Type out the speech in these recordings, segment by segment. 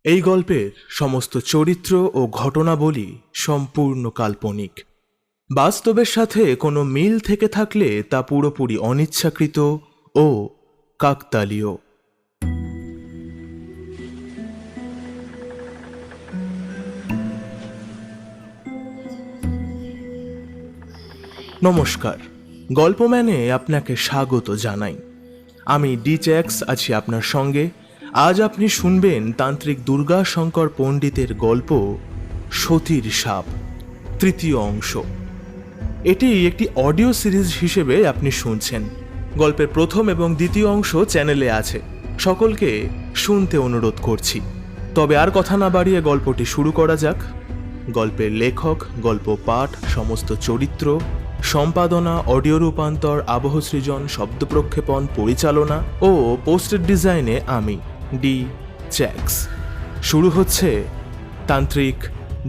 এই গল্পের সমস্ত চরিত্র ও ঘটনাবলী সম্পূর্ণ কাল্পনিক। বাস্তবের সাথে কোনো মিল থেকে থাকলে তা পুরোপুরি অনিচ্ছাকৃত ও কাকতালীয়। নমস্কার, গল্পম্যানে আপনাকে স্বাগত জানাই। আমি ডি চ্যাক্স আছি আপনার সঙ্গে। আজ আপনি শুনবেন তান্ত্রিক দুর্গা শঙ্কর পণ্ডিতের গল্প সতীর সাপ, তৃতীয় অংশ। এটি একটি অডিও সিরিজ হিসেবে আপনি শুনছেন। গল্পের প্রথম এবং দ্বিতীয় অংশ চ্যানেলে আছে, সকলকে শুনতে অনুরোধ করছি। তবে আর কথা না বাড়িয়ে গল্পটি শুরু করা যাক। গল্পের লেখক, গল্প পাঠ, সমস্ত চরিত্র, সম্পাদনা, অডিও রূপান্তর, আবহ সৃজন, শব্দ প্রক্ষেপণ, পরিচালনা ও পোস্টার ডিজাইনে আমি ডি চ্যাক্স। শুরু হচ্ছে তান্ত্রিক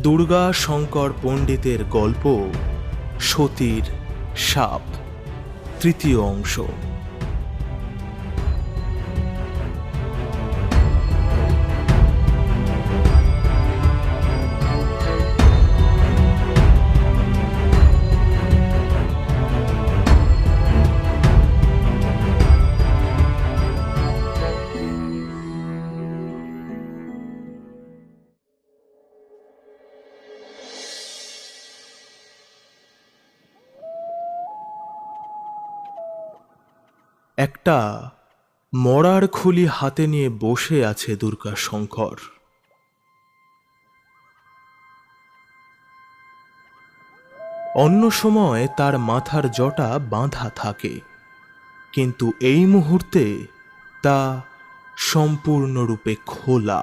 দুর্গা শঙ্কর পণ্ডিতের গল্প সতীর সাপ, তৃতীয় অংশ। একটা মরার খুলি হাতে নিয়ে বসে আছে দুর্গা শঙ্কর। অন্য সময় তার মাথার জটা বাঁধা থাকে, কিন্তু এই মুহূর্তে তা সম্পূর্ণরূপে খোলা।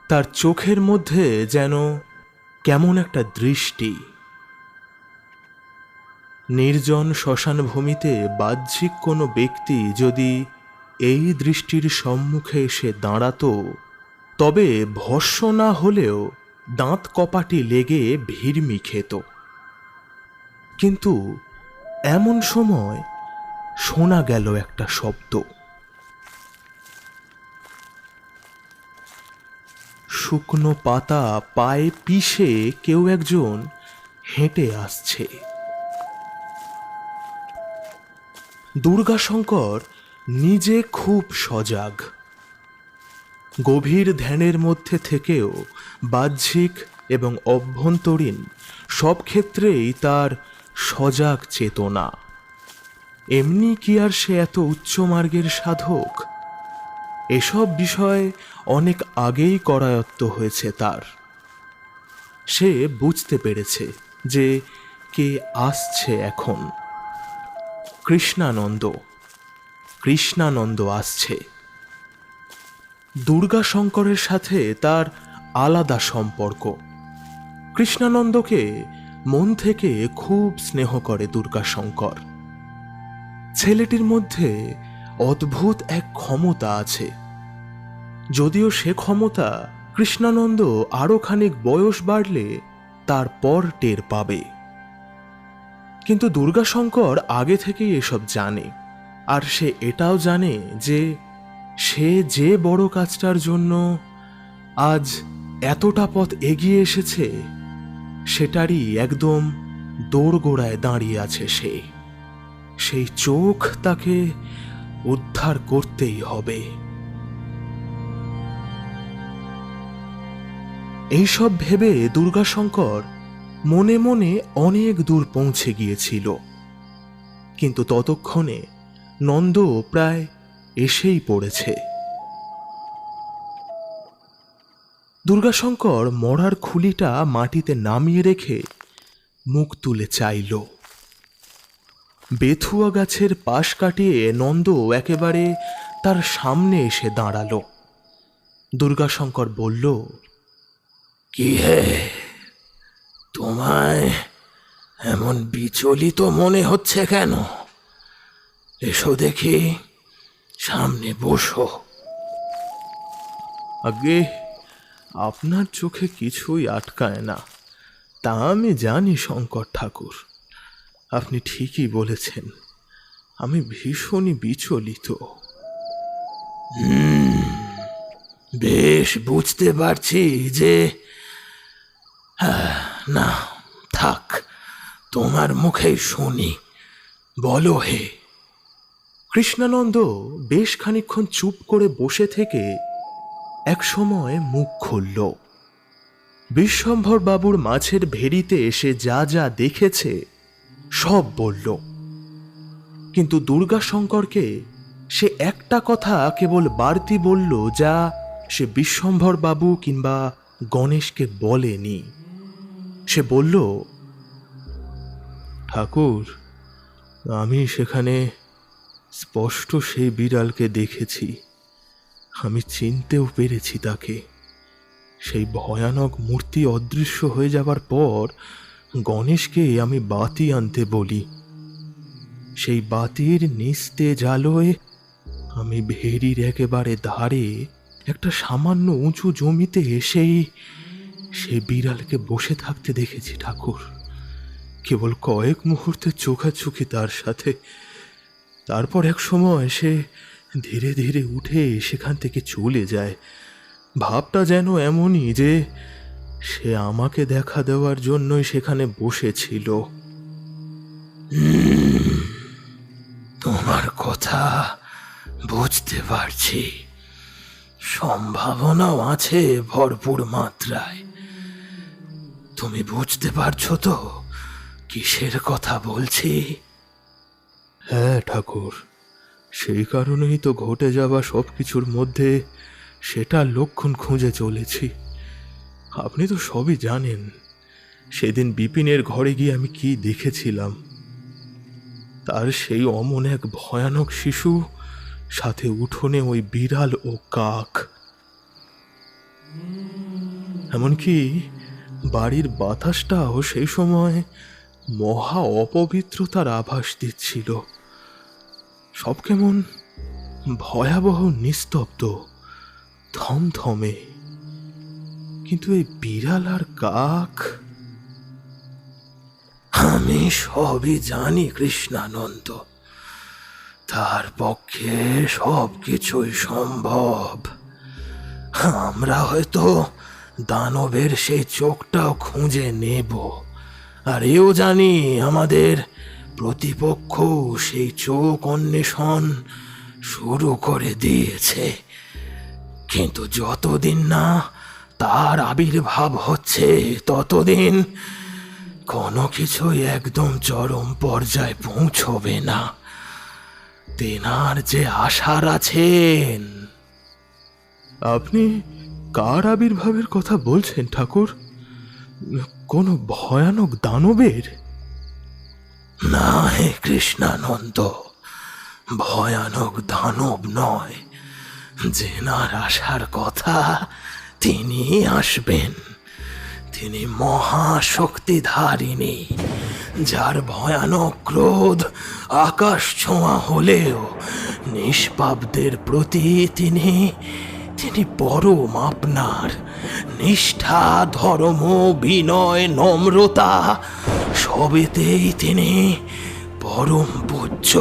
তার চোখের মধ্যে যেন কেমন একটা দৃষ্টি। নির্জন শ্মশান ভূমিতে বাহ্যিক কোনো ব্যক্তি যদি এই দৃষ্টির সম্মুখে এসে দাঁড়াতো, তবে ভস্ম না হলেও দাঁত কপাটি লেগে ভিড়মি খেত। কিন্তু এমন সময় শোনা গেল একটা শব্দ। শুকনো পাতা পায়ে পিষে কেউ একজন হেঁটে আসছে। দুর্গাশঙ্কর নিজে খুব সজাগ। গভীর ধ্যানের মধ্যে থেকেও বাহ্যিক এবং অভ্যন্তরীণ সব ক্ষেত্রেই তার সজাগ চেতনা। এমনি কি আর সে এত উচ্চ মার্গের সাধক? এসব বিষয় অনেক আগেই করায়ত্ত হয়েছে তার। সে বুঝতে পেরেছে যে কে আসছে এখন। কৃষ্ণানন্দ আসছে। দুর্গা শঙ্করের সাথে তার আলাদা সম্পর্ক। কৃষ্ণানন্দকে মন থেকে খুব স্নেহ করে দুর্গা শঙ্কর। ছেলেটির মধ্যে অদ্ভুত এক ক্ষমতা আছে, যদিও সে ক্ষমতা কৃষ্ণানন্দ আরো খানিক বয়স বাড়লে তারপর টের পাবে। কিন্তু দুর্গাশঙ্কর আগে থেকেই এসব জানে, আর সে এটাও জানে যে সে যে বড় কাজটার জন্য আজ এতটা পথ এগিয়ে এসেছে, সেটারই একদম দোরগোড়ায় দাঁড়িয়ে আছে সে। সেই চোখ তাকে উদ্ধার করতেই হবে। এইসব ভেবে দুর্গাশঙ্কর মনে মনে অনেক দূর পৌঁছে গিয়েছিল, কিন্তু ততক্ষণে নন্দ প্রায় এসেই পড়েছে। দুর্গাশঙ্কর মরার খুলিটা মাটিতে নামিয়ে রেখে মুখ তুলে চাইল। বেথুয়া গাছের পাশ কাটিয়ে নন্দ একেবারে তার সামনে এসে দাঁড়াল। দুর্গাশঙ্কর বলল, কি হে, তোমায় এমন বিচলিত মনে হচ্ছে কেন? এসো দেখি, সামনে বসো। আগে আপনার চোখে কিছুই আটকায় না, তা আমি জানি শঙ্কর ঠাকুর। আপনি ঠিকই বলেছেন, আমি ভীষণই বিচলিত। বেশ বুঝতে পারছি যে না, থাক, তোমার মুখেই শুনি, বলো হে। কৃষ্ণানন্দ বেশ খানিকক্ষণ চুপ করে বসে থেকে এক সময় মুখ খুলল। বিশ্বম্ভর বাবুর মাছের ভেড়িতে এসে যা যা দেখেছে সব বলল, কিন্তু দুর্গাশঙ্করকে সে একটা কথা কেবল বাড়তি বলল, যা সে বিশ্বম্ভর বাবু কিংবা গণেশকে বলেনি। সে বলল, ঠাকুর, আমি সেখানে স্পষ্ট সেই বিড়ালকে দেখেছি। আমি চিনতেও পেরেছি তাকে। সেই ভয়ানক মূর্তি অদৃশ্য হয়ে যাবার পর গণেশকে আমি বাতি আনতে বলি। সেই বাতির নিস্তেজ আলোয় আমি ভেড়ির একেবারে ধারে একটা সামান্য উঁচু জমিতে এসেই সেই বিড়ালকে বসে থাকতে দেখেছি ঠাকুর। কেবল কয়েক মুহূর্তে চোখাচোখি তার সাথে। তারপর এক সময় সে ধীরে ধীরে উঠে সেখান থেকে চলে যায়। ভাবটা যেন এমনই যে সে আমাকে দেখা দেওয়ার জন্যই সেখানে বসেছিল। তোমার কথা বুঝতে পারছি, সম্ভাবনাও আছে ভরপুর মাত্রায়। তুমি বুঝতে পারছো তো কিসের কথা বলছি? হ্যাঁ ঠাকুর, সেই কারণেই তো ঘটে যাওয়া সবকিছুর মধ্যে সেটা লক্ষণ খুঁজে চলেছি। আপনি তো সবই জানেন, সেদিন বিপিনের ঘরে গিয়ে আমি কি দেখেছিলাম। তার সেই অমন এক ভয়ানক শিশু, সাথে উঠোনে ওই বিড়াল ও কাক। এমনকি বাড়ির বাতাসটাও সেই সময় মহা অপবিত্রতার আভাস দিচ্ছিল। সব কেমন ভয়াবহ, নিস্তব্ধ, থমথমে। কিন্তু এই বিড়াল আর কাক, আমি সবই জানি কৃষ্ণানন্দ। তার পক্ষে সবকিছুই সম্ভব। আমরা হয়তো দানবের সেই চোখটাও খুঁজে নেব, আর এও জানি আমাদের প্রতিপক্ষ সেই চোখ অন্বেষণ শুরু করে দিয়েছে। কিন্তু যতদিন না তার আবির্ভাব হচ্ছে ততদিন কোনো কিছুই একদম চরম পর্যায়ে পৌঁছবে না। তেনার যে আশার আছেন। আপনি কার আবির্ভাবের কথা বলছেন ঠাকুর? কোনো ভয়ানক দানবের? না হে কৃষ্ণানন্দ, ভয়ানক দানব নয়। যেনার আসার কথা তিনি আসবেন, তিনি মহাশক্তিধারিণী, যার ভয়ানক ক্রোধ আকাশ ছোঁয়া হলেও নিষ্পাপদের প্রতি তিনি তিনি পরম আপনার। নিষ্ঠা, ধর্ম, বিনয়, নম্রতা সবেতেই তিনি পরম পূজ্য।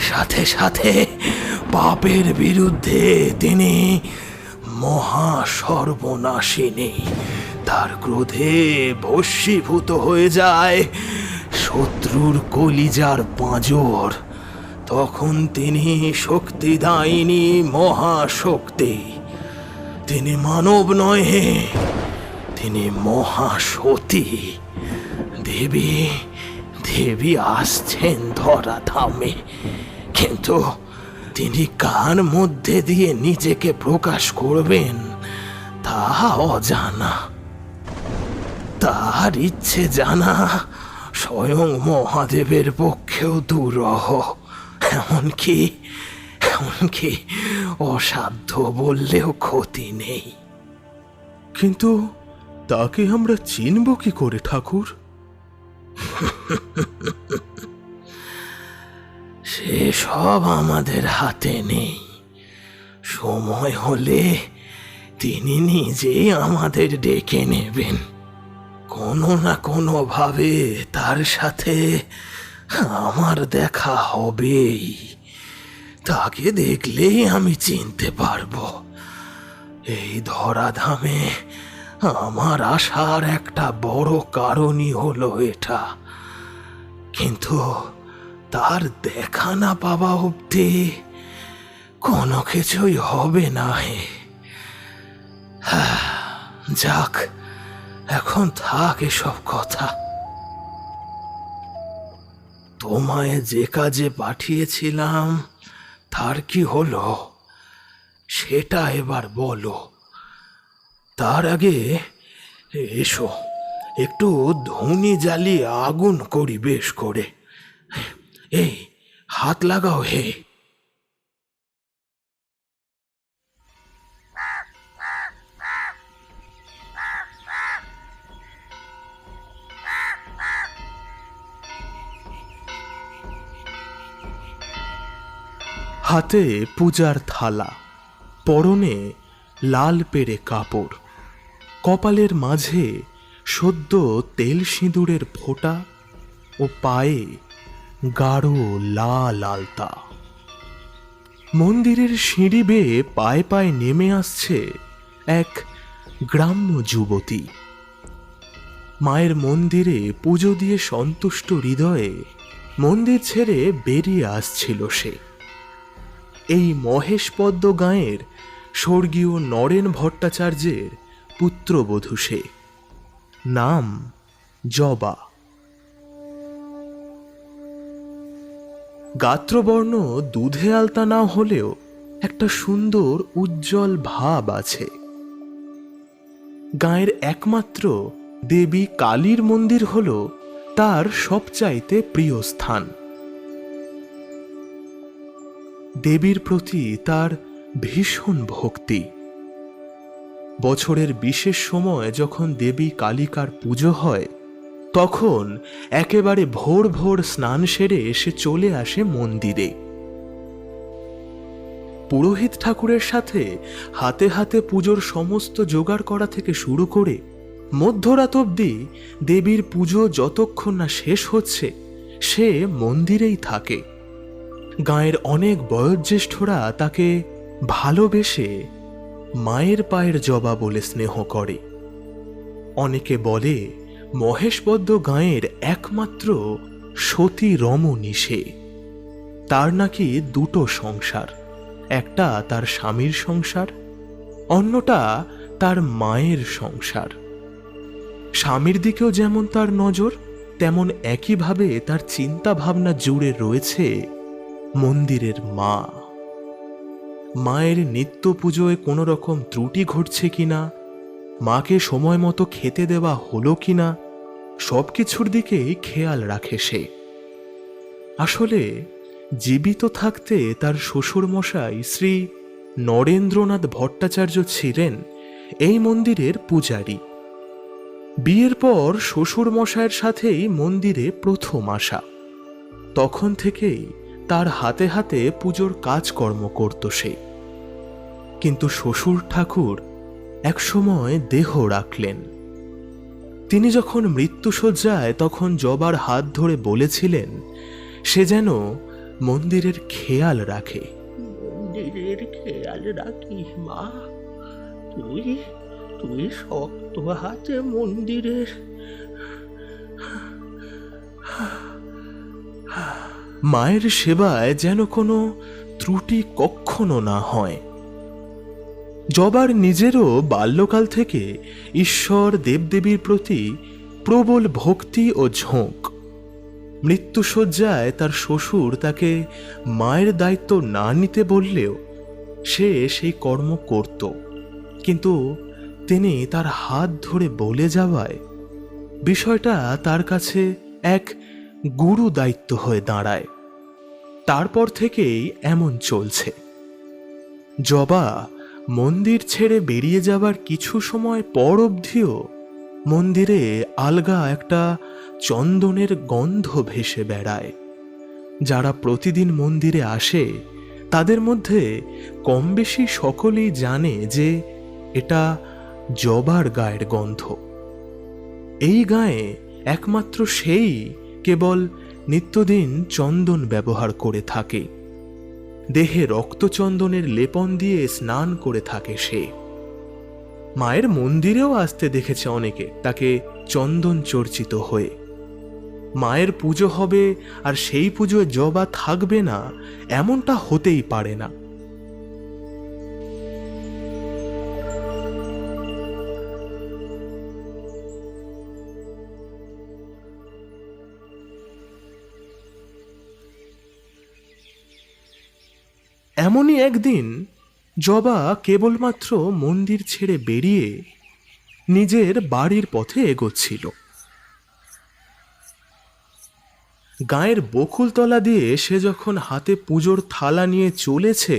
সাথে সাথে পাপের বিরুদ্ধে তিনি মহা সর্বনাশিনী। তার ক্রোধে ভস্মীভূত হয়ে যায় শত্রুর কলিজার পাঁজর। তখন তিনি শক্তিদায়িনী মহাশক্তি। তিনি মানব নহে, তিনি মহাসতী। দেবী দেবী আসছেন ধরা ধামে, কিন্তু তিনি কার মধ্যে দিয়ে নিজেকে প্রকাশ করবেন তা অজানা। তার ইচ্ছে জানা স্বয়ং মহাদেবের পক্ষেও দুরূহ। এমনকি এমনকি অসাধ্য বললেও ক্ষতি নেই। কিন্তু তাকে আমরা চিনব কি করে ঠাকুর? সেসব আমাদের হাতে নেই। সময় হলে তিনি নিজেই আমাদের ডেকে নেবেন। কোনো না কোনো ভাবে তার সাথে আমার দেখা হবেই। তাকে দেখলেই আমি চিনতে পারবো। এই ধরাধামে আমার আসার একটা বড় কারণই হলো এটা, কিন্তু তার দেখা না পাওয়া অবধি কোনো কিছুই হবে না। যাক, এখন থাক এসব কথা। তোমায় যে কাজে পাঠিয়েছিলাম তার কি হলো সেটা এবার বলো। তার আগে এসো, একটু ধুনি জ্বালিয়ে আগুন করি বেশ করে। এই, হাত লাগাও হে। হাতে পূজার থালা, পরনে লাল পেড়ে কাপড়, কপালের মাঝে সদ্য তেল সিঁদুরের ফোঁটা ও পায়ে গাঢ় লাল আলতা। মন্দিরের সিঁড়ি বেয়ে পায়ে পায়ে নেমে আসছে এক গ্রাম্য যুবতী। মায়ের মন্দিরে পুজো দিয়ে সন্তুষ্ট হৃদয়ে মন্দির ছেড়ে বেরিয়ে আসছিল সে। এই মহেশপদ্ম গাঁয়ের স্বর্গীয় নরেন ভট্টাচার্যের পুত্রবধূ সে। নাম জবা। গাত্রবর্ণ দুধে আলতা না হলেও একটা সুন্দর উজ্জ্বল ভাব আছে। গাঁয়ের একমাত্র দেবী কালীর মন্দির হল তার সবচাইতে প্রিয় স্থান। দেবীর প্রতি তার ভীষণ ভক্তি। বছরের বিশেষ সময় যখন দেবী কালিকার পুজো হয়, তখন একেবারে ভোর ভোর স্নান সেরে সে চলে আসে মন্দিরে। পুরোহিত ঠাকুরের সাথে হাতে হাতে পুজোর সমস্ত জোগাড় করা থেকে শুরু করে মধ্যরাত অবধি দেবীর পুজো যতক্ষণ না শেষ হচ্ছে সে মন্দিরেই থাকে। গাঁয়ের অনেক বয়োজ্যেষ্ঠরা তাকে ভালোবেসে মায়ের পায়ের জবা বলে স্নেহ করে। অনেকে বলে মহেশপদ্ম গাঁয়ের একমাত্র সতী রমণী সে। তার নাকি দুটো সংসার, একটা তার স্বামীর সংসার, অন্যটা তার মায়ের সংসার। স্বামীর দিকেও যেমন তার নজর, তেমন একইভাবে তার চিন্তা ভাবনা জুড়ে রয়েছে মন্দিরের মা। মায়ের নিত্য পুজোয় কোনো রকম ত্রুটি ঘটছে কিনা, মাকে সময় মতো খেতে দেওয়া হলো কিনা, সবকিছুর দিকেই খেয়াল রাখে সে। আসলে জীবিত থাকতে তার শ্বশুরমশাই শ্রী নরেন্দ্রনাথ ভট্টাচার্য ছিলেন এই মন্দিরের পূজারী। বিয়ের পর শ্বশুরমশাইয়ের সাথেই মন্দিরে প্রথম আসা। তখন থেকেই তার হাতে হাতে পুজোর কাজকর্ম করত সে। কিন্তু শ্বশুর ঠাকুর একসময় দেহ রাখলেন। তিনি যখন মৃত্যুশয্যায় তখন জবার হাত ধরে বলেছিলেন সে যেন মন্দিরের খেয়াল রাখে। মন্দিরের খেয়াল রাখিস মা, তুই তুই শক্ত হাতে মন্দিরের। মায়ের সেবায় যেন কোনো ত্রুটি কখনো না হয়। জবার নিজেরও বাল্যকাল থেকে ঈশ্বর দেবদেবীর প্রতি প্রবল ভক্তি ও ঝোঁক। মৃত্যুশয্যায় তার শ্বশুর তাকে মায়ের দায়িত্ব না নিতে বললেও সে সেই কর্ম করত। কিন্তু তিনি তার হাত ধরে বলে যাওয়ায় বিষয়টা তার কাছে এক গুরু দায়িত্ব হয়ে দাঁড়ায়। তারপর থেকেই এমন চলছে। জবা মন্দির ছেড়ে বেরিয়ে যাবার কিছু সময় পর অবধিও মন্দিরে আলগা একটা চন্দনের গন্ধ ভেসে বেড়ায়। যারা প্রতিদিন মন্দিরে আসে তাদের মধ্যে কম বেশি সকলেই জানে যে এটা জবার গায়ের গন্ধ। এই গায়ে একমাত্র সেই কেবল নিত্যদিন চন্দন ব্যবহার করে থাকে। দেহে রক্তচন্দনের লেপন দিয়ে স্নান করে থাকে সে। মায়ের মন্দিরেও আসতে দেখেছে অনেকে তাকে চন্দন চর্চিত হয়ে। মায়ের পুজো হবে আর সেই পুজোয় জবা থাকবে না, এমনটা হতেই পারে না। এমনই একদিন জবা কেবলমাত্র মন্দির ছেড়ে বেরিয়ে নিজের বাড়ির পথে এগোচ্ছিল। গায়ের বকুলতলা দিয়ে সে যখন হাতে পুজোর থালা নিয়ে চলেছে,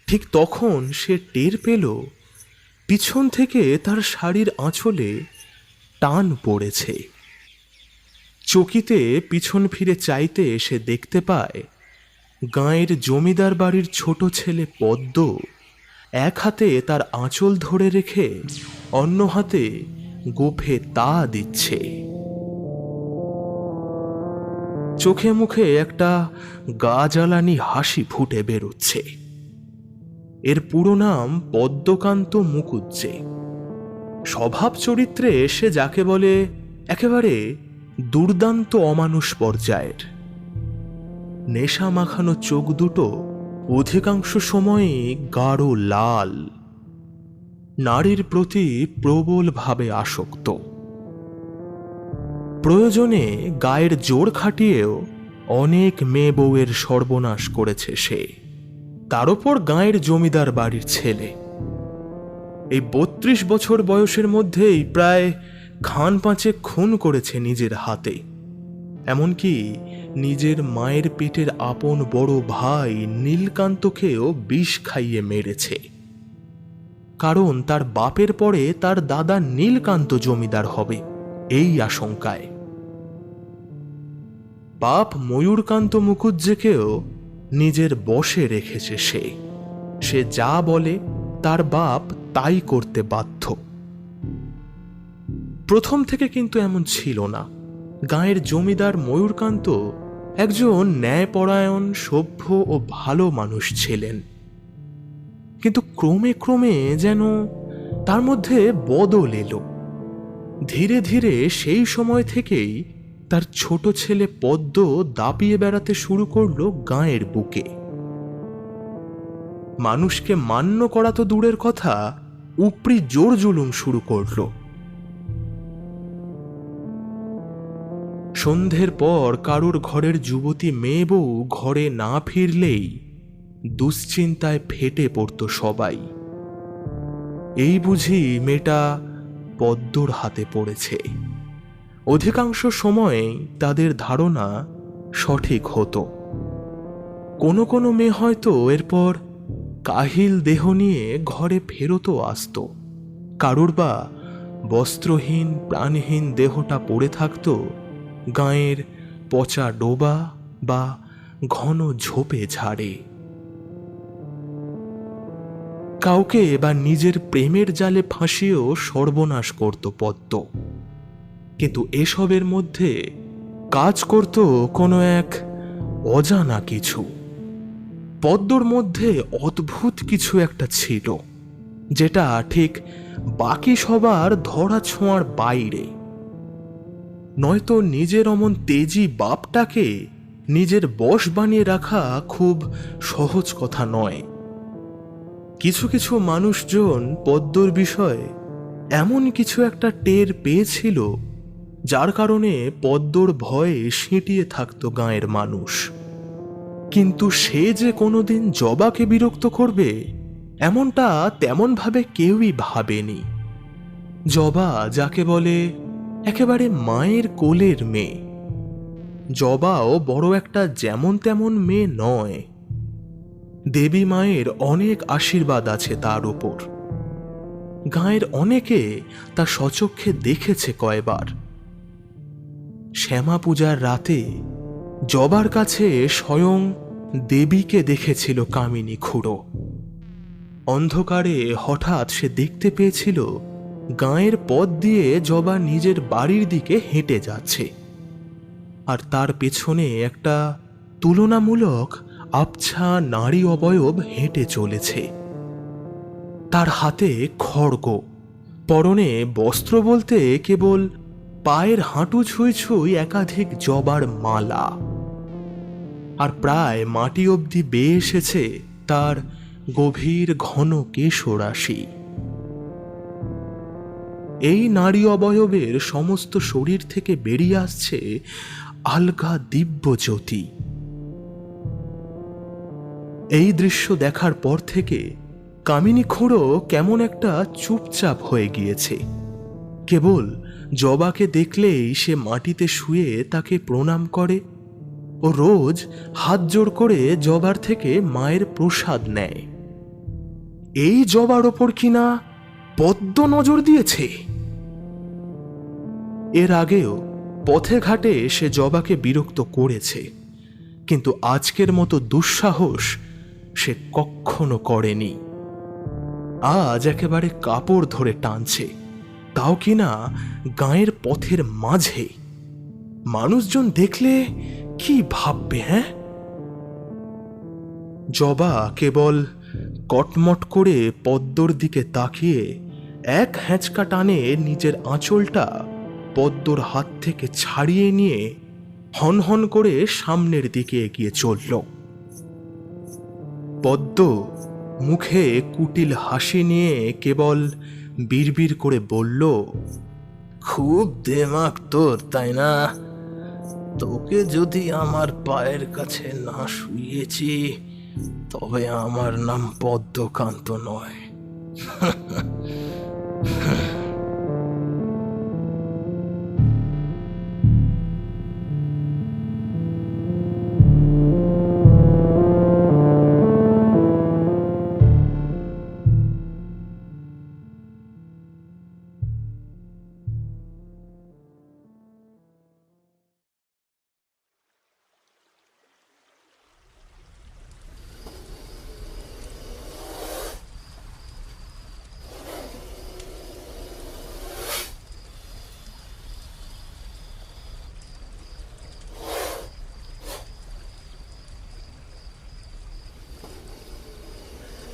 ঠিক তখন সে টের পেল পিছন থেকে তার শাড়ির আঁচলে টান পড়েছে। চকিতে পিছন ফিরে চাইতে সে দেখতে পায় গাঁয়ের জমিদার বাড়ির ছোট ছেলে পদ্ম এক হাতে তার আঁচল ধরে রেখে অন্য হাতে গোফে তা দিচ্ছে। চোখে মুখে একটা গা জ্বালানি হাসি ফুটে বেরোচ্ছে। এর পুরো নাম পদ্মকান্ত মুকুজ্জে। স্বভাব চরিত্রে সে যাকে বলে একেবারে দুর্দান্ত অমানুষ পর্যায়ের। নেশা মাখানো চোখ দুটো অধিকাংশ সময়ই গাঢ় লাল, নারীর প্রতি প্রবলভাবে আসক্ত। প্রয়োজনে গায়ের জোর খাটিয়েও অনেক মেয়ে বউয়ের সর্বনাশ করেছে সে। তার উপর গাঁয়ের জমিদার বাড়ির ছেলে। এই ৩২ বছর বয়সের মধ্যেই প্রায় খান পাঁচে খুন করেছে নিজের হাতে। এমনকি নিজের মায়ের পেটের আপন বড় ভাই নীলকান্তকেও বিষ খাইয়ে মেরেছে। কারণ তার বাপের পরে তার দাদা নীলকান্ত জমিদার হবে এই আশঙ্কায়। বাপ ময়ূরকান্ত মুকুজ্জেকেও নিজের বশে রেখেছে সে। সে যা বলে তার বাপ তাই করতে বাধ্য। প্রথম থেকে কিন্তু এমন ছিল না। গাঁয়ের জমিদার ময়ূরকান্ত একজন ন্যায়পরায়ণ, সভ্য ও ভালো মানুষ ছিলেন। কিন্তু ক্রমে ক্রমে যেন তার মধ্যে বদল এলো। ধীরে ধীরে সেই সময় থেকেই তার ছোট ছেলে পদ্ম দাপিয়ে বেড়াতে শুরু করলো গাঁয়ের বুকে। মানুষকে মান্য করা তো দূরের কথা, উপরি জোর জুলুম শুরু করলো। সন্ধ্যের পর কারুর ঘরের যুবতী মেয়ে বউ ঘরে না ফিরলেই দুশ্চিন্তায় ফেটে পড়ত সবাই। এই বুঝি মেয়েটা পদ্মর হাতে পড়েছে। অধিকাংশ সময় তাদের ধারণা সঠিক হতো। কোনো কোনো মেয়ে হয়তো এরপর কাহিল দেহ নিয়ে ঘরে ফেরতও আসত। কারুর বা বস্ত্রহীন প্রাণহীন দেহটা পড়ে থাকতো গাঁয়ের পচা ডোবা বা ঘন ঝোপে ঝাড়ে। কাউকে বা নিজের প্রেমের জালে ফাঁসিয়েও সর্বনাশ করত পদ্ম। কিন্তু এসবের মধ্যে কাজ করত কোনো এক অজানা কিছু। পদ্মর মধ্যে অদ্ভুত কিছু একটা ছিল, যেটা ঠিক বাকি সবার ধরা ছোঁয়ার বাইরে। নয়তো নিজের অমন তেজি বাপটাকে নিজের বশ বানিয়ে রাখা খুব সহজ কথা নয়। কিছু কিছু মানুষজন পদ্মর বিষয়ে এমন কিছু একটা টের পেয়েছিল, যার কারণে পদ্মর ভয়ে সিঁটিয়ে থাকত গাঁয়ের মানুষ। কিন্তু সে যে কোনোদিন জবাকে বিরক্ত করবে এমনটা তেমনভাবে কেউই ভাবেনি। জবা যাকে বলে একেবারে মায়ের কোলের মেয়ে। জবাও বড় একটা যেমন তেমন মেয়ে নয়। দেবী মায়ের অনেক আশীর্বাদ আছে তার উপর। গাঁয়ের অনেকে তা স্বচক্ষে দেখেছে কয়বার। শ্যামা পূজার রাতে জবার কাছে স্বয়ং দেবীকে দেখেছিল কামিনী খুড়ো। অন্ধকারে হঠাৎ সে দেখতে পেয়েছিল গাঁয়ের পথ দিয়ে জবা নিজের বাড়ির দিকে হেঁটে যাচ্ছে, আর তার পেছনে একটা তুলনামূলক আবছা নারী অবয়ব হেঁটে চলেছে। তার হাতে খড়গ, পরনে বস্ত্র বলতে কেবল পায়ের হাঁটু ছুঁই ছুঁই একাধিক জবার মালা, আর প্রায় মাটি অবধি বেয়ে এসেছে তার গভীর ঘন কেশরাশি। এই নারী অবয়বের সমস্ত শরীর থেকে বেরিয়ে আসছে আলগা দিব্য জ্যোতি। এই দৃশ্য দেখার পর থেকে কামিনী খুঁড়ো কেমন একটা চুপচাপ হয়ে গিয়েছে। কেবল জবাকে দেখলেই সে মাটিতে শুয়ে তাকে প্রণাম করে ও রোজ হাত জোড় করে জবার থেকে মায়ের প্রসাদ নেয়। এই জবার ওপর কিনা পদ্ম নজর দিয়েছে। এর আগেও পথে ঘাটে সে জবাকে বিরক্ত করেছে, কিন্তু আজকের মতো দুঃসাহস সে কখনো করেনি। আজ একেবারে কাপড় ধরে টানছে, তাও কিনা গায়ের পথের মাঝে। মানুষজন দেখলে কি ভাববে? হ্যাঁ, জবা কেবল কটমট করে পদ্মর দিকে তাকিয়ে এক হ্যাঁচকা টানে নিজের আঁচলটা পদ্মর হাত থেকে ছাড়িয়ে নিয়ে হনহন করে সামনের দিকে এগিয়ে চলল। পদ্ম মুখে কুটিল হাসি নিয়ে কেবল বিড়বিড় করে বলল, খুব দেমাক তোর, তাই না? তোকে যদি আমার পায়ের কাছে না শুইয়েছি তবে আমার নাম পদ্মকান্ত নয়।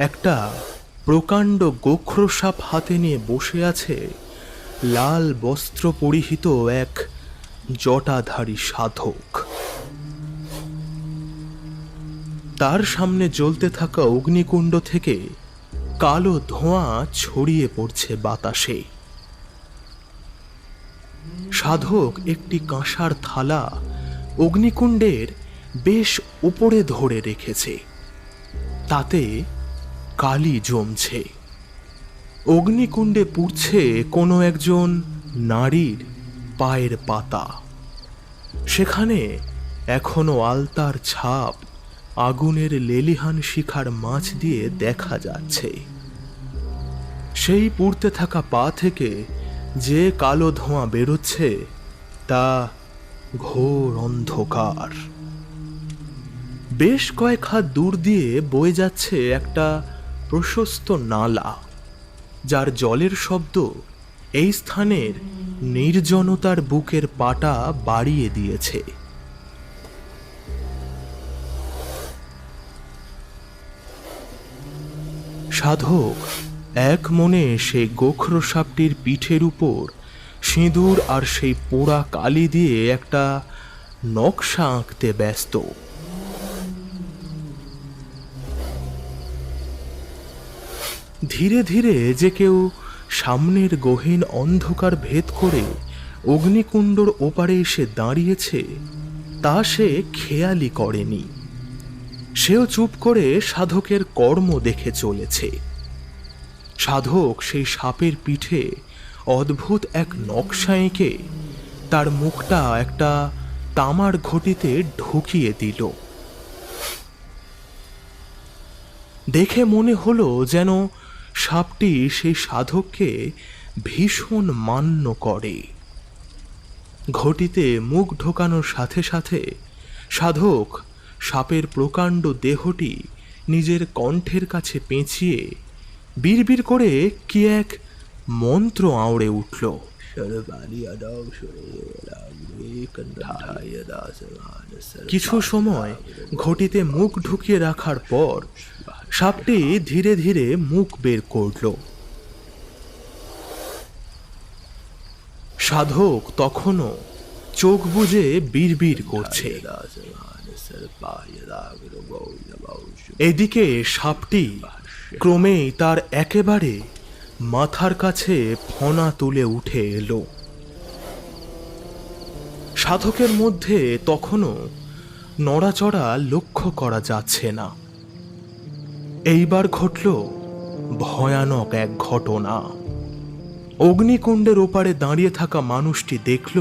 একটা প্রকাণ্ড গোখরসাপ হাতে নিয়ে বসে আছে লাল বস্ত্র পরিহিত এক জটাধারী সাধক। তার সামনে জ্বলতে থাকা অগ্নিকুণ্ড থেকে কালো ধোঁয়া ছড়িয়ে পড়ছে বাতাসে। সাধক একটি কাঁসার থালা অগ্নিকুণ্ডের বেশ উপরে ধরে রেখেছে, তাতে কালি জমছে। অগ্নিকুণ্ডে পুড়ছে কোনো একজন নারীর পায়ের পাতা। সেখানে এখনো আলতার ছাপ আগুনের লেলিহান শিখার মাছ দিয়ে দেখা যাচ্ছে। সেই পুড়তে থাকা পা থেকে যে কালো ধোঁয়া বেরোচ্ছে তা ঘোর অন্ধকার। বেশ কয়েক হাত দূর দিয়ে বয়ে যাচ্ছে একটা প্রশস্ত নালা, যার জলের শব্দ এই স্থানের নির্জনতার বুকের পাটা বাড়িয়ে দিয়েছে। সাধক এক মনে সেই গোখরসাপটির পিঠের উপর সিঁদুর আর সেই পোড়া কালি দিয়ে একটা নকশা আঁকতে ব্যস্ত। ধীরে ধীরে যে কেউ সামনের গহীন অন্ধকার ভেদ করে অগ্নিকুণ্ডর ওপারে এসে দাঁড়িয়েছে তা সে খেয়ালই করেনি। সেও চুপ করে সাধকের কর্ম দেখে চলেছে। সাধক সেই সাপের পিঠে অদ্ভুত এক নকশা এঁকে তার মুখটা একটা তামার ঘটিতে ঢুকিয়ে দিল। দেখে মনে হলো যেন সাপটি সেই সাধককে ভীষণ মান্য করে। ঘটিতে মুখ ঢোকানোর সাথে সাথে সাধক সাপের প্রকাণ্ড দেহটি নিজের কণ্ঠের কাছে পেঁচিয়ে বিড়বিড় করে কি এক মন্ত্র আওড়ে উঠল। কিছু সময় ঘটিতে মুখ ঢুকিয়ে রাখার পর সাপটি ধীরে ধীরে মুখ বের করল। সাধক তখনও চোখ বুজে বিড়বিড় করছে। এদিকে সাপটি ক্রমেই তার একেবারে মাথার কাছে ফণা তুলে উঠে এলো। সাধকের মধ্যে তখনও নড়াচড়া লক্ষ্য করা যাচ্ছে না। এইবার ঘটল ভয়ানক এক ঘটনা। অগ্নিকুণ্ডের ওপারে দাঁড়িয়ে থাকা মানুষটি দেখল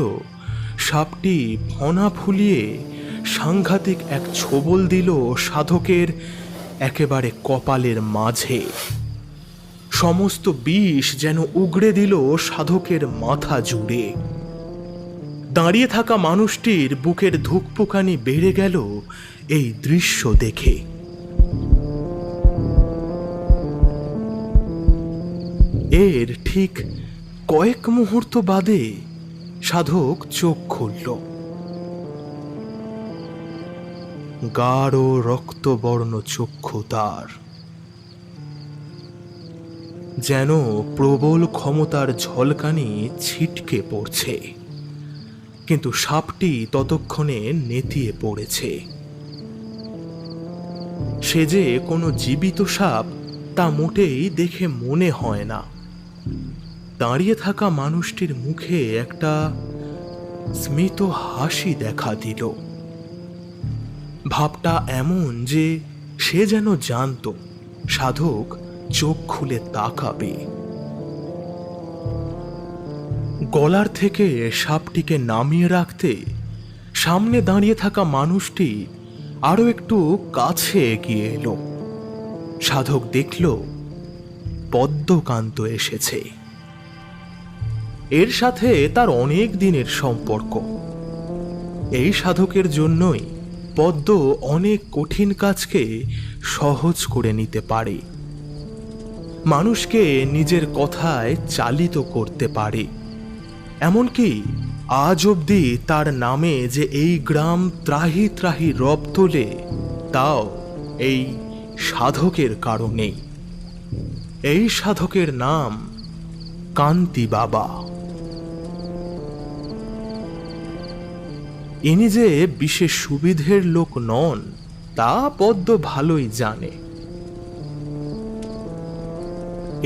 সাপটি ফণা ফুলিয়ে সাংঘাতিক এক ছোবল দিল সাধকের একেবারে কপালের মাঝে। সমস্ত বিষ যেন উগড়ে দিল সাধকের মাথা জুড়ে। দাঁড়িয়ে থাকা মানুষটির বুকের ধুকপুকানি বেড়ে গেল এই দৃশ্য দেখে। এর ঠিক কয়েক মুহূর্ত বাদে সাধক চোখ খুলল। গাঢ় রক্তবর্ণ চক্ষু তার, যেন প্রবল ক্ষমতার ঝলকানি ছিটকে পড়ছে, কিন্তু সাপটি ততক্ষণে নেতিয়ে পড়েছে। সে যে কোনো জীবিত সাপ তা মোটেই দেখে মনে হয় না। দাঁড়িয়ে থাকা মানুষটির মুখে একটা স্মিত হাসি দেখা দিল। ভাবটা এমন যে সে যেন জানত সাধক চোখ খুলে তাকাবে। গলার থেকে সাপটিকে নামিয়ে রাখতে সামনে দাঁড়িয়ে থাকা মানুষটি আরো একটু কাছে এগিয়ে এলো। সাধক দেখল পদ্মকান্ত এসেছে। এর সাথে তার অনেক দিনের সম্পর্ক। এই সাধকের জন্যই পদ্ম অনেক কঠিন কাজকে সহজ করে নিতে পারে, মানুষকে নিজের কথায় চালিত করতে পারে। এমনকি আজ অবধি তার নামে যে এই গ্রাম ত্রাহি ত্রাহি রব তোলে, তাও এই সাধকের কারণেই। এই সাধকের নাম কান্তি বাবা। ইনি যে বিশেষ সুবিধের লোক নন তা পদ্ম ভালোই জানে।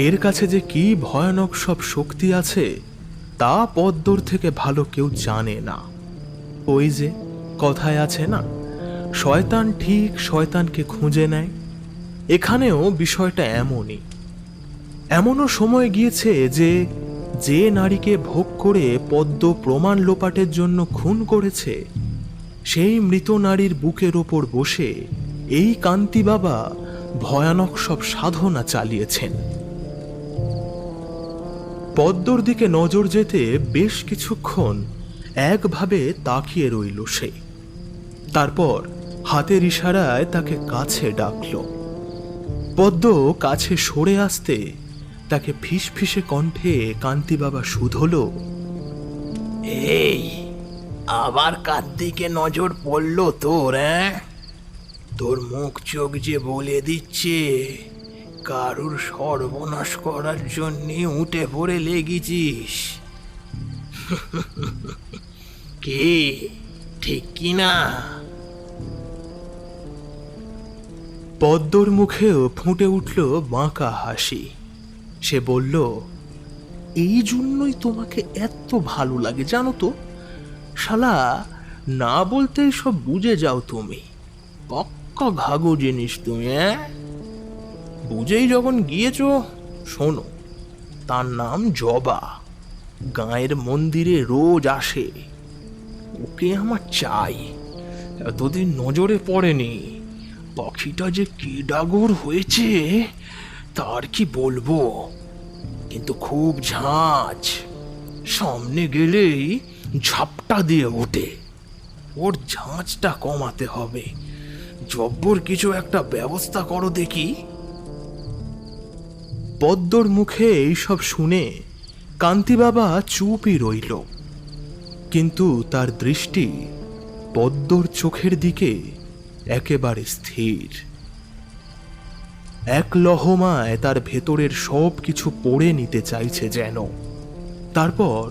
এর কাছে যে কি ভয়ানক সব শক্তি আছে তা পদ্মর থেকে ভালো কেউ জানে না। ওই যে কথায় আছে না, শয়তান ঠিক শয়তানকে খুঁজে নেয়। এখানেও বিষয়টা এমনই। এমনও সময় গিয়েছে যে যে নারীকে ভোগ করে পদ্ম প্রমাণ লোপাটের জন্য খুন করেছে, সেই মৃত নারীর বুকের ওপর বসে এই কান্তি বাবা ভয়ানক সব সাধনা চালিয়েছেন। পদ্মর দিকে নজর যেতে বেশ কিছুক্ষণ একভাবে তাকিয়ে রইল সে। তারপর হাতের ইশারায় তাকে কাছে ডাকল। পদ্ম কাছে সরে আসতে তাকে ফিসফিসে কণ্ঠে কান্তি বাবা শুধল, এই আবার কার দিকে নজর পড়ল তোর? তোর মুখ চোখ যে বলে দিচ্ছে কারুর সর্বনাশ করার জন্য উঠে পড়ে লেগেছিস। কি ঠিক কি না? পদ্মর মুখেও ফুটে উঠল বাঁকা হাসি। সে বলল, এই জন্যই তোমাকে এত ভালো লাগে জানো তো। শালা না বলতেই সব বুঝে যাও তুমি। পক্কা ঘাগো জিনিস তুমি। বুঝেই যখন গিয়েছ, শোনো, তার নাম জবা। গাঁয়ের মন্দিরে রোজ আসে। ওকে আমার চাই। এতদিন নজরে পড়েনি। পাখিটা যে কি ডাগর হয়েছে তার কি বলবো, কিন্তু খুব ঝাঁজ। সামনে গেলেই ঝাপটা দিয়ে ওঠে। ওর ঝাঁজটা কমাতে হবে। জব্বর কিছু একটা ব্যবস্থা করো দেখি। পদ্মর মুখে এইসব শুনে কান্তি বাবা চুপই রইল, কিন্তু তার দৃষ্টি পদ্মর চোখের দিকে একেবারে স্থির। এক লহমায় তার ভেতরের সব কিছু পড়ে নিতে চাইছে যেন। তারপর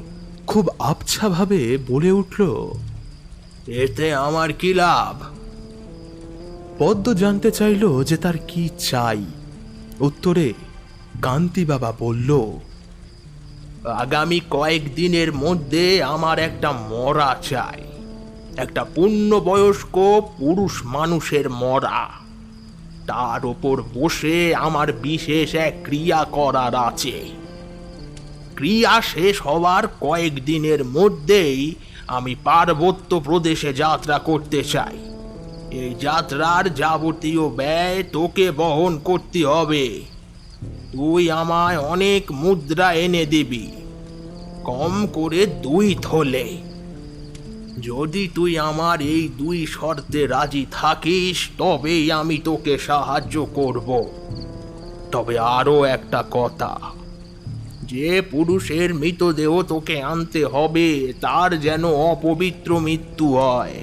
খুব আবছাভাবে বলে উঠল, এতে আমার কি লাভ? পদ্ম জানতে চাইল যে তার কি চাই। উত্তরে কান্তি বাবা বলল, আগামী কয়েকদিনের মধ্যে আমার একটা মরা চাই, একটা পূর্ণবয়স্ক পুরুষ মানুষের মরা। তার ওপর বসে আমার বিশেষ এক ক্রিয়া করার আছে। ক্রিয়া শেষ হওয়ার কয়েকদিনের মধ্যেই আমি পার্বত্য প্রদেশে যাত্রা করতে চাই। এই যাত্রার যাবতীয় ব্যয় তোকে বহন করতে হবে। তুই আমায় অনেক মুদ্রা এনে দিবি, কম করে 2 থলে। যদি তুই আমার এই 2 শর্তে রাজি থাকিস তবেই আমি তোকে সাহায্য করব। তবে আরো একটা কথা, যে পুরুষের মৃতদেহ তোকে আনতে হবে তার যেন অপবিত্র মৃত্যু হয়।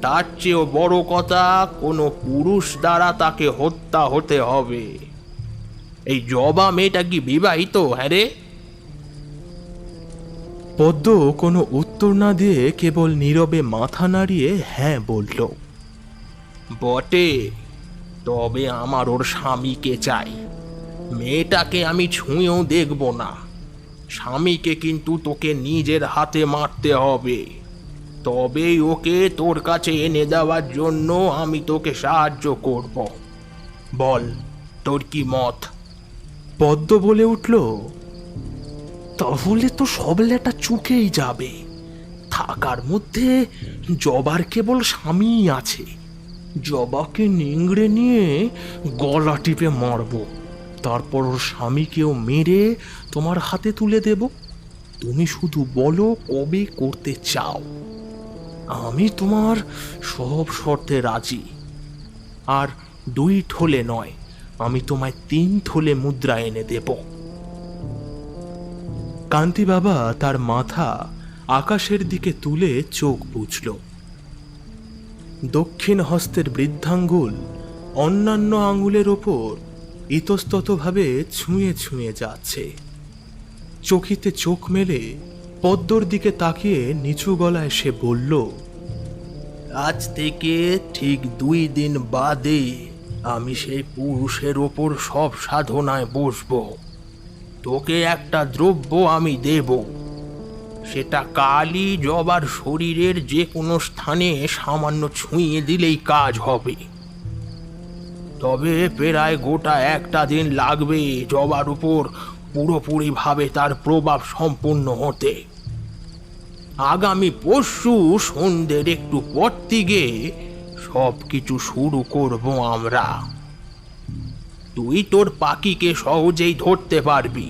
তার চেয়েও বড় কথা, কোনো পুরুষ দ্বারা তাকে হত্যা হতে হবে। এই জবা মেয়েটা কি বিবাহিত? হ্যাঁ রে? পদ্ম কোনো উত্তর না দিয়ে কেবল নীরবে মাথা নাড়িয়ে হ্যাঁ বলল। বটে, তবে আমার ওর স্বামীকে চাই। মেয়েটাকে আমি ছুঁয়েও দেখব না। স্বামীকে কিন্তু তোকে নিজের হাতে মারতে হবে, তবেই ওকে তোর কাছে এনে দেওয়ার জন্য আমি তোকে সাহায্য করব। বল, তোর কি মত? পদ্ম বলে উঠল, তাহলে তো সব লেটা চুকেই যাবে। থাকার মধ্যে জবার কেবল স্বামীই আছে। জবাকে নিংড়ে নিয়ে গলা টিপে মারব, তারপর ওর স্বামীকেও মেরে তোমার হাতে তুলে দেব। তুমি শুধু বলো কবে করতে চাও, আমি তোমার সব শর্তে রাজি। আর 2 থলে নয়, আমি তোমায় 3 থলে মুদ্রা এনে দেব। কান্তি বাবা তার মাথা আকাশের দিকে তুলে চোখ বুঝল। দক্ষিণ হস্তের বৃদ্ধাঙ্গুল অন্যান্য আঙ্গুলের ওপর ইতস্ততভাবে ছুঁয়ে ছুঁয়ে যাচ্ছে। চোখিতে চোখ মেলে পদ্মর দিকে তাকিয়ে নিচু গলায় সে বলল, আজ থেকে ঠিক 2 দিন বাদে আমি সেই পুরুষের ওপর সব সাধনায় বসবো। তোকে একটা দ্রব্য আমি দেব, সেটা কালই জবার শরীরের যে কোনো স্থানে সামান্য ছুঁয়ে দিলেই কাজ হবে। তবে প্রায় গোটা একটা দিন লাগবে জবার উপর পুরোপুরিভাবে তার প্রভাব সম্পূর্ণ হতে। আগামী পরশু সন্ধ্যের একটু পর থেকে সব কিছু শুরু করব আমরা। তুই তোর পাখিকে সহজেই ধরতে পারবি।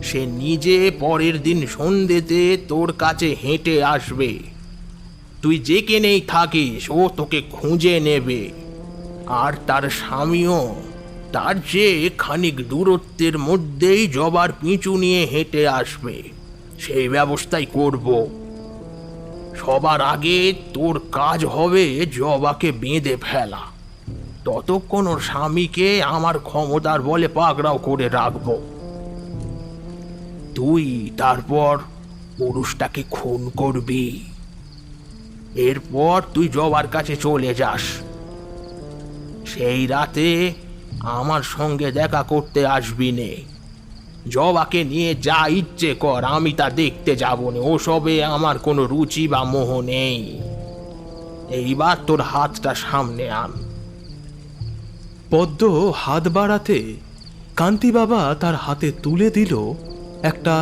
সে নিজে পরের দিন সন্ধ্যেতে তোর কাছে হেঁটে আসবে। তুই যেখানেই থাকিস ও তোকে খুঁজে নেবে। আর তার স্বামীও তার চেয়ে খানিক দূরত্বের মধ্যেই জবার পিছু নিয়ে হেঁটে আসবে। সেই ব্যবস্থাই করব। সবার আগে তোর কাজ হবে জবাকে বেঁধে ফেলা। ততক্ষণ ওর স্বামীকে আমার ক্ষমতার বলে পাকড়াও করে রাখবো। তুই তারপর পুরুষটাকে খুন করবি। এরপর তুই জবার কাছে চলে যাস। সেই রাতে আমার সঙ্গে দেখা করতে আসবি নে। জবাকে নিয়ে যা ইচ্ছে কর, আমি তা দেখতে যাব না। ওসবে আমার কোনো রুচি বা মোহ নেই। এইবার তোর হাতটা সামনে আন। পদ্ম হাত বাড়াতে কান্তি বাবা তার হাতে তুলে দিল একটা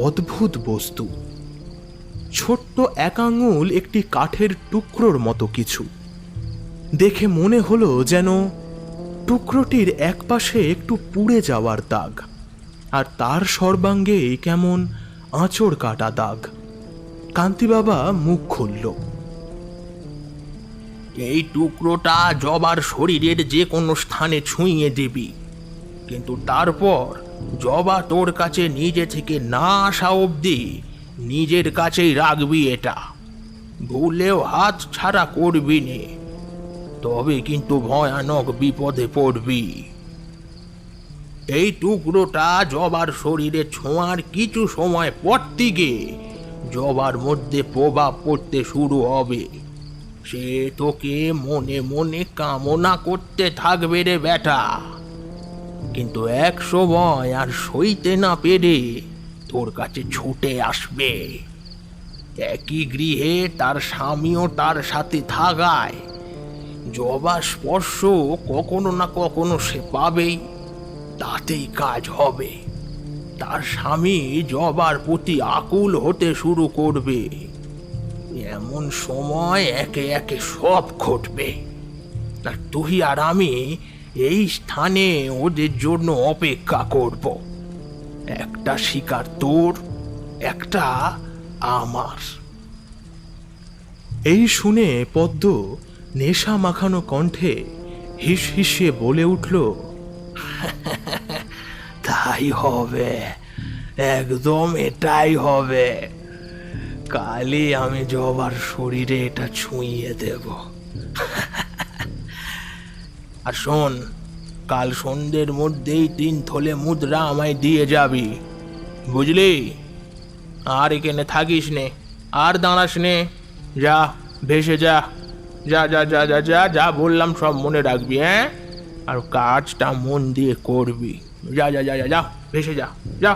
অদ্ভুত বস্তু। ছোট্ট 1 আঙুল একটি কাঠের টুকরোর মতো কিছু। দেখে মনে হলো যেন টুকরোটির একপাশে একটু পুড়ে যাওয়ার দাগ, আর তার সর্বাঙ্গে কেমন আঁচড় কাটা দাগ। কান্তি বাবা মুখ খুলল। এই টুকরোটা জবার শরীরের যে কোনো স্থানে ছুঁয়ে দিবি, কিন্তু তারপর জবা তোর কাছে নিজে থেকে না আসা অবধি নিজের কাছেই রাখবি। এটা ভুলেও হাত ছাড়া করবি নে, তবে কিন্তু ভয়ানক বিপদে পড়বি। এই টুকরোটা জবার শরীরে ছোঁয়ার কিছু সময় পর থেকে জবার মধ্যে প্রভাব পড়তে শুরু হবে। সে তোকে মনে মনে কামনা করতে থাকবে রে বেটা, কিন্তু এক সময় আর সইতে না পেরে তোর কাছে ছুটে আসবে। একই গৃহে তার স্বামীও তার সাথে থাকায় জবা স্পর্শ কখনো না কখনো সে পাবেই, তাতেই কাজ হবে। তার স্বামী জবার প্রতি আকুল হতে শুরু করবে। এমন সময় একে একে সব ঘটবে, আর তুই আর আমি এই স্থানে ওদের জন্য অপেক্ষা করব। একটা শিকার তোর, একটা আমার। এই শুনে পদ্ম নেশা মাখানো কণ্ঠে হিস হিসিয়ে বলে উঠল, তাই হবে, একদম এটাই হবে। কালই আমি জবার শরীরে এটা ছুঁয়ে দেব। আর শোন, কাল সন্ধ্যের মধ্যেই 3 থলে মুদ্রা আমায় দিয়ে যাবি, বুঝলি? আর এখানে থাকিস নে, আর দাঁড়াস নে, যা ভেসে যা, যা যা যা যা যা যা বললাম সব মনে রাখবি, হ্যাঁ? আর কাজটা মন দিয়ে করবি। যা যা যা যা যা ভেসে যা, যা।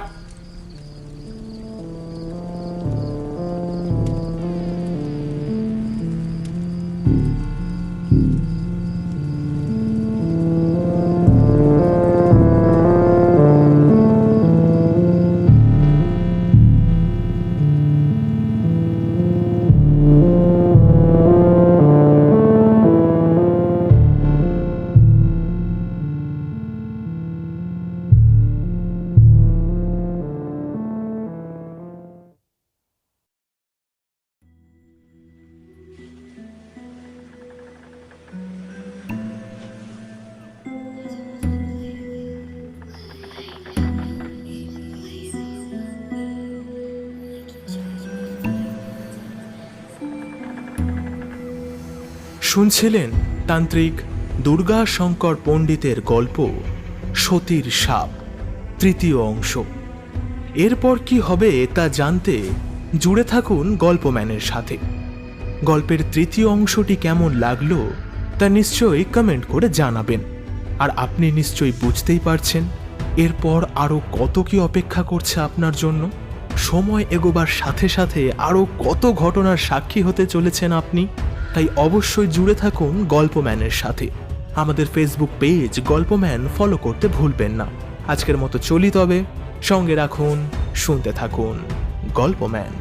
শুনছিলেন তান্ত্রিক দুর্গা শঙ্কর পণ্ডিতের গল্প সতীর সাপ 3য় অংশ। এরপর কি হবে তা জানতে জুড়ে থাকুন গল্পম্যানের সাথে। গল্পের 3য় অংশটি কেমন লাগলো তা নিশ্চয়ই কমেন্ট করে জানাবেন। আর আপনি নিশ্চয়ই বুঝতেই পারছেন এরপর আরও কত কি অপেক্ষা করছে আপনার জন্য। সময় এগোবার সাথে সাথে আরও কত ঘটনার সাক্ষী হতে চলেছেন আপনি। তাই অবশ্যই জুড়ে থাকুন গল্পম্যানের সাথে। আমাদের ফেসবুক পেজ গল্পম্যান ফলো করতে ভুলবেন না। আজকের মতো চলি তবে, সঙ্গে রাখুন, শুনতে থাকুন গল্পম্যান।